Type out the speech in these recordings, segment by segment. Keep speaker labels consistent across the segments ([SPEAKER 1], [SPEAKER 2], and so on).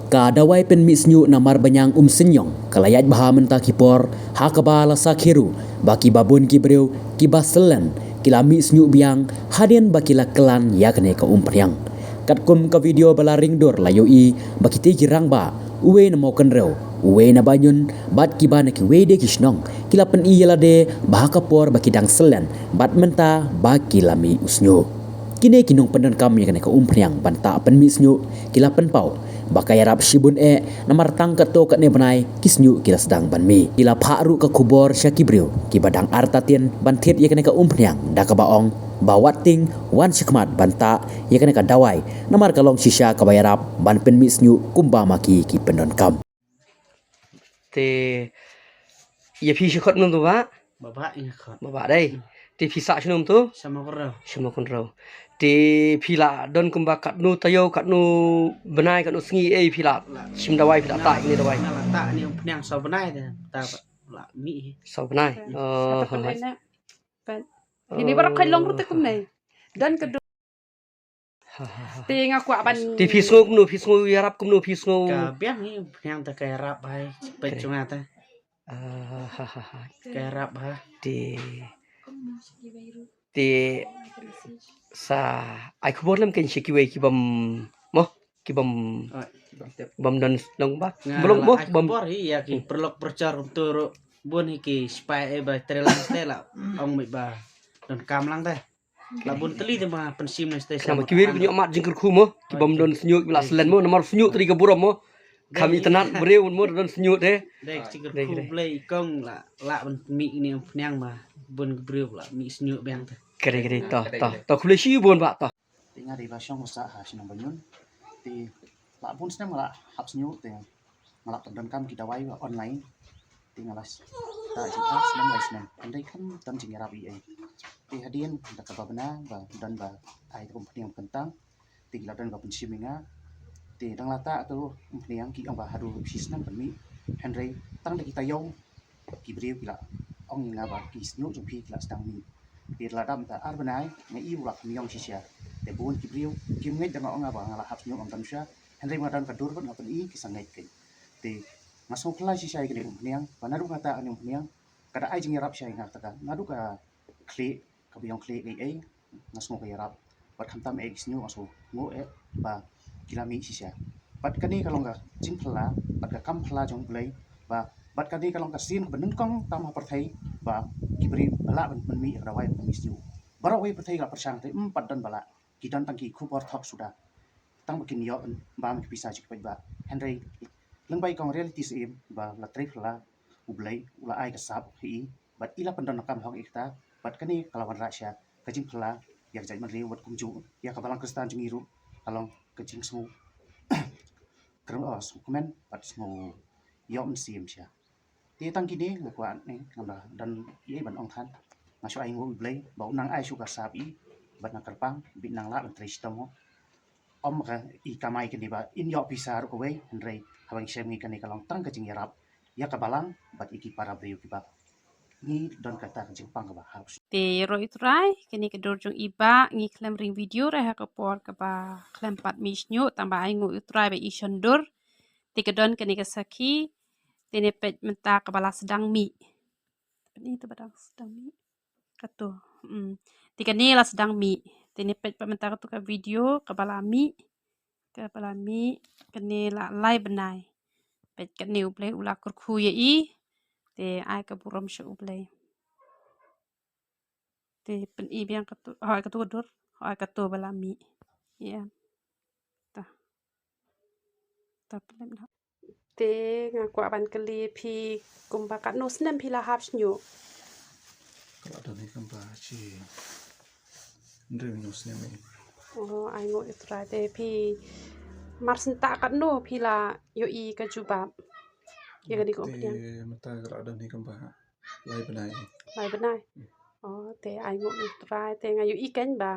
[SPEAKER 1] Ka dawai pen misnyu namar banyang senyong kalayat baha mentah kipor ha kabala sakhiru baki babun kibreu kibaselan kila misnyu biang hadian baki kelan yakne ka priang katkum ka video bala ringdor layoi baki te girang ba uwe na moken reu uwe na banyun bat kibana ki wede kisnong kila pen iyala de baha kapor baki dang selen bat mentah baki lami usnyu kini kinong pendon kami yakne ka priang banta pen misnyu kila pen pau bakai rap shibun namar tangkat to kat ne banai kisnyu kila sedang banmi kila pharu ka kubor syakibriu ki badang artatien banthit ye kene ka umpnyang da ka baong bawating wan shikmat banta ye kene ka dawai namar kalong shisha ka bayarap ban pen misnyu kumba maki ki pendon kam
[SPEAKER 2] te ye phi shikot num tu ba
[SPEAKER 3] Bapak ini kot.
[SPEAKER 2] baba dai te phi sa shnum tu
[SPEAKER 3] Sama korau.
[SPEAKER 2] shuma kun ro te phila don kumba kat nu tayo kat nu benai kat nu sngi phila shim dawai phila ta ini dawai
[SPEAKER 3] Nah, tak ni yang so benai dah. Tak lah mi.
[SPEAKER 2] so benai
[SPEAKER 4] Ini baru kai long rute kum nei. Dan kedua ting aku aban
[SPEAKER 2] te phi sngu yarap kum nu phi sngu
[SPEAKER 3] Ka biang ni yang tak kaya rap hai. Pecunga ta. Kaya rap ha.
[SPEAKER 2] te sa ai khubor lam ken shikiwe ki bam mo ki bam bam dan long ba belum mo bam
[SPEAKER 3] bor ya ki perlok percar untuk bun iki spy ba trelang stela ong mi ba don kam lang ta. La bun teli te ma pensim na station.
[SPEAKER 2] sama kiwe punya mat jingkur khu mo ki bam don snyu bila selen mo nomor snyu tri ka buram mo kami tenat breu mo don snyu de
[SPEAKER 3] Dek cikir ku play kong la mi ini nyang ma bun gebreu la mi snyu biang ta.
[SPEAKER 2] kere to khule shi bon ba to
[SPEAKER 5] Tinga riba syong usaha sinang banyun ti la pun senang malah hap senyu ti malah tendon kam kita wai online ti ngalas ta jita senang wai senang andai kan dan jing rabi ai ti hadian da ka babna ba dan ba ai kom pniang kentang ti la dan ba pun siminga ti dang lata tu pniang ki ang ba haru sisnang bami henry tang da kita yong ki breu kila ong nga ba ki senyu jong pi kila sedang ni ti la dam ta ar banai ngai i ulak miong sisia te bun ki briu ki ngai dang ong aba ngala hap nyu ong tamsha henry madan kadur ban apan i ki sangai ke te masuk kelas sisia ke niang panaru kata ani niang kada ai jing rap sia ngak ta ngadu ka kli ka biong kli ai ngasmo ka rap bat khantam e kisnyu aso ngo ba kilami sisia bat kani kalong ka jing phla bat ka kam phla jong blai ba bat kani kalong ka sin benung kong tam perthai ba kibri bala ban mi ka wai ban misnyu barawai perthai ka persang te padan bala kidan tangki khupor thok sudah tang bakin yo ba mi bisa jik ba henry lengbai kong reality sim ba la trifla ublai ula ai ka sap hi bat ila pandan kam hok ikta bat kani kalawan rasya kajing phla yak jai man riu bat kumju ya ka balang kristan jungiru kalong kajing su krum os komen bat smo yom sim sia ti tang kini ngakwa ni ngamba dan ye ban ong than ngaso ai ngul blai bau nang ai suka sapi bat na kerpang bit nang la tris tomo om ka i kamai ke diba in yo pisar ko we henry habang semi kan kalong tang ka jing yarap ya ka balang bat iki para briu kiba ni don kata ka jing pang ka ba harus
[SPEAKER 4] te ro itrai kini kedor jong iba ngi klem ring video reha ka por ka ba klem pat misnyu tambah ai ngu itrai ba isondur te kedon kini ka saki tene pet menta ka bala sedang mi ini tu badang sedang mi katu tika ni la sedang mi tene pet menta ka tu ka video ka bala mi kene la lai benai pet kene ublai ula kurku ye i te ai ka buram shu ublai te pen i biang katu hai katu dur hai katu bala mi ya ta pelem na te ngaku aban keli pi kumbakat no snem pi la hap snyu
[SPEAKER 6] Kalau ada ni kan baca, ndeng nyusnya ni.
[SPEAKER 4] oh ai ngo itra te pi mar senta kat no pi la yo i ka jubab ya gadi ko
[SPEAKER 6] Ti mata kalau ada ni kan bah, lai benai.
[SPEAKER 4] lai benai oh te ai ngo itra te ngayu i ken ba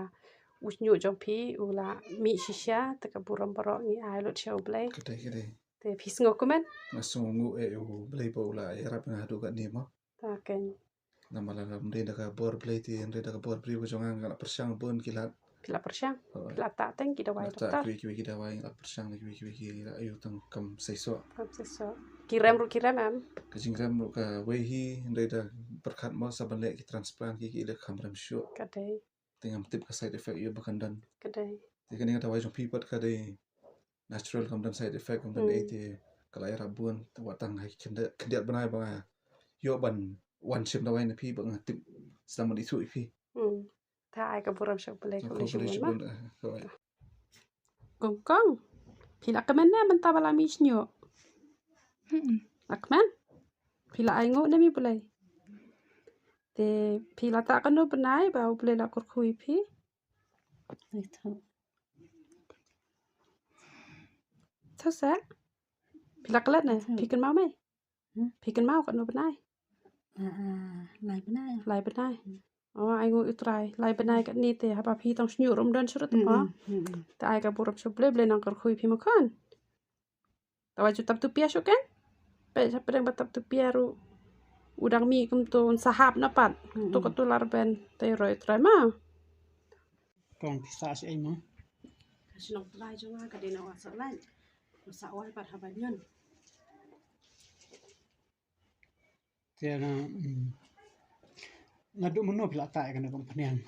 [SPEAKER 4] usnyu jong pi ula mi shisha te ka buram baro ni ai lo cheu blai
[SPEAKER 6] Kedai.
[SPEAKER 4] te pi sngo komen
[SPEAKER 6] Masuk ngu beli bola Arab na hadu kat ni mah.
[SPEAKER 4] ta ken
[SPEAKER 6] Nama lalam dia dah kabur beli ti, dia dah kabur beli berjangan kalau persang pun kilat
[SPEAKER 4] Pila persiang.
[SPEAKER 6] Oh,
[SPEAKER 4] Pila tak teng kita wai
[SPEAKER 6] tak
[SPEAKER 4] dokter.
[SPEAKER 6] kiwi kita wai la persang la kiwi la ayu tang kam saiso
[SPEAKER 4] Kam seso. Kirim am.
[SPEAKER 6] kajing ram ru ka wehi ndai da berkat mau saban le ki transplant ki le kham ram syo
[SPEAKER 4] Kadai.
[SPEAKER 6] tingam tip ka side effect yo bakan dan
[SPEAKER 4] Kadai.
[SPEAKER 6] tikani kata wai jong pipat ka dei natural kam dan side effect kam dan ete kalai rabun watang hai kendiat banai banga yo ban one ship da wai na pi banga tip selama itu ipi
[SPEAKER 4] Ta ai ka buram shak boleh
[SPEAKER 6] ko
[SPEAKER 4] ko
[SPEAKER 6] boleh
[SPEAKER 4] lishu
[SPEAKER 6] shibun
[SPEAKER 4] ma.
[SPEAKER 6] ko
[SPEAKER 4] Kong. Pila ka mana menta bala misnyo. Akman. Pila ai ngo nami boleh. Te pila tak kanu benai bau boleh la kurkhui pi. Thau sa. Pila kelat na. Pikan mau mai. Pikan mau kanu benai. Lai benai. Oh, ai ngo utrai. Lai benai kat ni te apa pi tong snyu rom dan surut apa. Te ai ka buram shak boleh nang kurkhui pi makan. Tawa jutap tu pia kan? Pe pedang batap tu pia ru udang mi kum tu sahap napat. Tu ketular ben te roi trai ma.
[SPEAKER 3] Kong pisa si ai mo.
[SPEAKER 4] Sinong trai jonga ka dina wasa lain. Masa wai pat habanyon.
[SPEAKER 7] Tiada ngadu meno pila tak kan kong penian.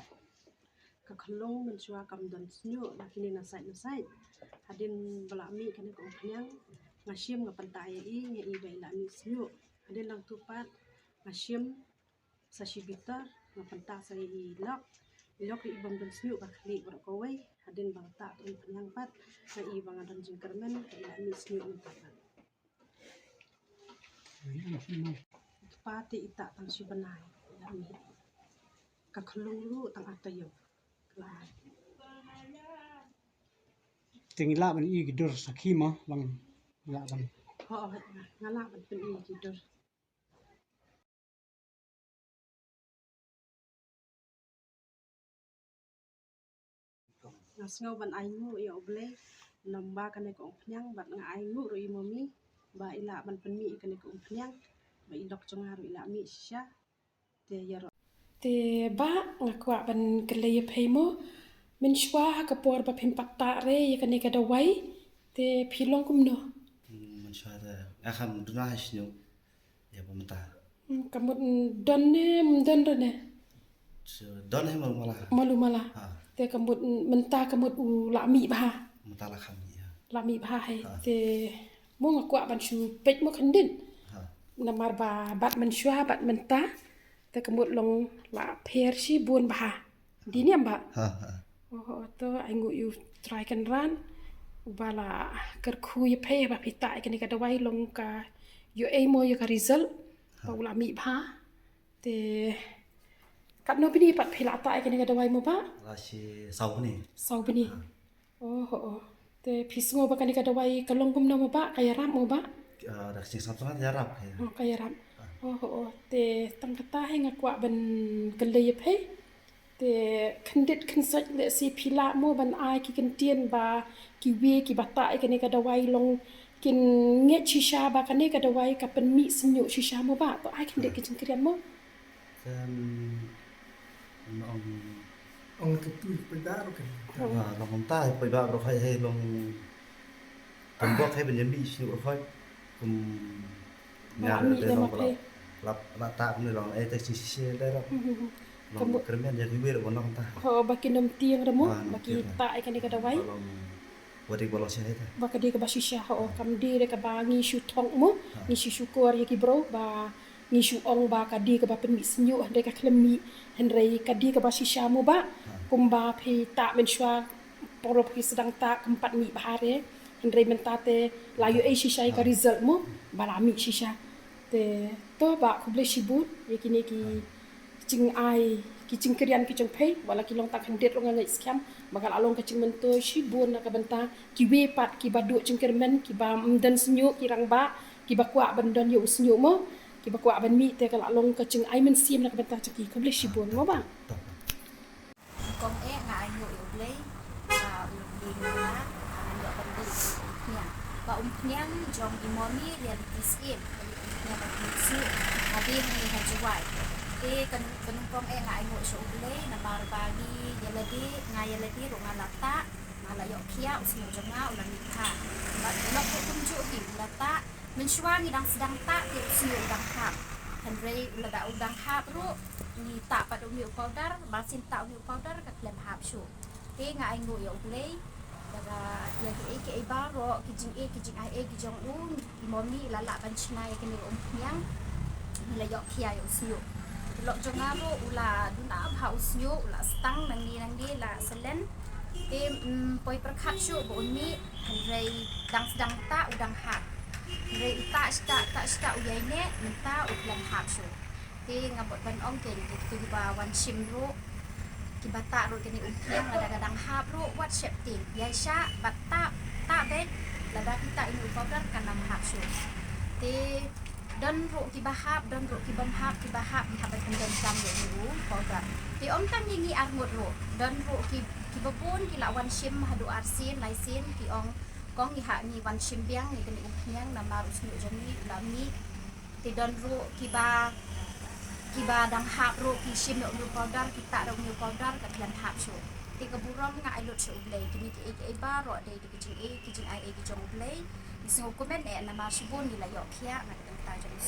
[SPEAKER 4] Ka khalong men chua kam dan snyo lakini na sai. Hadin bala mi kan ko panyang ngashim nga pantai ngi bai la mi snyo. Hadin lang tupat ngashim sa shibita nga panta sa ilok. Ilok ri ibang dan snyo ka khli bro ko wai. Hadin bang ta tun panyang pat nga ibang dan jingkermen ka ila mi snyo upat. Pati ita tang sibanay lami kakalung lu tang atayo kelai
[SPEAKER 7] Tingila ban i gidur sakima bang la ban.
[SPEAKER 4] ho ngala ban pen i kidur ngasngau ban aingu ya oble namba kane ko pnyang bat nga aingu ro imomi ba ila ban penmi kane ko pnyang ba ilok jonga ro ila mi sha te yaro te ba ngakwa ban kelay phemo min shwa ka por ba phim patta re ya kane ka dawai te philong kum no
[SPEAKER 3] Mensyara akan dunah isnyo ya pemerintah.
[SPEAKER 4] kamut don ne don ne
[SPEAKER 3] Don hai malah.
[SPEAKER 4] malu mala te kamut menta kamut u lami ba
[SPEAKER 3] Mentala kami ya.
[SPEAKER 4] lami ba hai te mo ngakwa ban shu pej mo khandin namar ba bat man shwa bat menta te kamut long la pher shi bun ba dini amba oh to aingu you try kan ran bala ker khuy phe ba pita ikani ka dawai long ka yo mo yo ka result ba lami ba te kat no bini pat phila ta ikani ka dawai mo ba
[SPEAKER 3] Lasi sau ni.
[SPEAKER 4] sau bini oh te phisngo ba kani ka dawai kalong kum no mo ba kaya ram mo ba
[SPEAKER 3] Dak sing satu kan jarap ya.
[SPEAKER 4] kaya ram oh te tang kata henga kwa ban kelay phe te khandit khansat le si phila mo ban ai ki kan tien ba ki we ki bata ikani ka dawai long kin nge shisha ba kani ka dawai ka pen mi sinyo shisha mo ba to ai khandit ki jingkrian mo
[SPEAKER 3] Kan
[SPEAKER 7] Ong ketu pedaro kan.
[SPEAKER 3] long entah pe ba ro hai long tembok hai ben bi si ro hai kum
[SPEAKER 4] Wah, mi
[SPEAKER 3] de
[SPEAKER 4] dah
[SPEAKER 3] long
[SPEAKER 4] makai.
[SPEAKER 3] la ta ni long te si de ro. Long kermen ya riwe ro long entah.
[SPEAKER 4] ho ba kinam tiang ra mo
[SPEAKER 3] Ah,
[SPEAKER 4] ba ki
[SPEAKER 3] tiang.
[SPEAKER 4] ta ikani ka dawai
[SPEAKER 3] Long wadi bolos ya itu.
[SPEAKER 4] ba ka di ka ba shisha ho kam di re ka ba ngi shu thong mo ngi shu syukur ya ki bro ba ngi shu ong ba ka di ka ba pen mi sinyo hande ka klemi henre ka di ka ba shisha mo ba kum ba phi ta men shwa poro phi sedang ta keempat mi bahare henre men ta te la yo shisha ka result mo ba la mi shisha te to ba ku ble shibut ya kini ki ching ai ki ching krian ki chong phei wala ki long tak hendet rong ngai scam bakal along ka ching mento shibun na ka benta ki we pat ki ba du ching kermen ki ba mden snyu ki rang ba ki ba kwa ban don yo snyu mo ki ba kwa ban mi te ka along ka ching ai men sim na ka benta chaki ko ble shibun mo ba
[SPEAKER 8] Con nga ai ngồi ở đây và đi nữa anh được con đi nhà và nhang trong imomi reality skin nhà bác sĩ Hadi hay hay kan penumpang ngai ngo so ule na barbagi yaladi ngayaladi runga lata malayok kia usmu jenga ulan nikha lok tunju di lata mensuangi dang sedang tak di usmu udang hap Henry ulada udang hap ru ni tak pada umi powder basin tak umi powder kat lem hap shu ngai ngo yo ule daga ya ke baro kijing ai kijong imomi lala panchnai kini nyang layok kia yo usmu lok jongaro ula duna bha usnyo ula stang nangi la selen poi perkhat shu boni hanrei dang sedang ta udang hap rei ta sta uyaine minta udang hap shu ngabot ban ong ken ki ba wan shim ro ki bata ro kini umpiang ada dang hap ro what shape ting yaisha bata ta bet lada kita ini powder kanam hap shu dan ro ki bahap dan ro ki bahap di habat kendam sam yo dulu powder di om tan yingi armut ro dan ro ki babun ki lawan shim hadu arsin laisin ki ong kong ni ha ni wan shim biang ni keni upnyang na marus ni jami lami ti dan ro ki ba dang hap ro ki shim yo powder ki ta ro ni powder ka klan hap shu ti kaburong nga ilot shu blay kini ki ba ro de ki kijing ai ki jong blay isung komen na masibon nila yo kia na kita jadi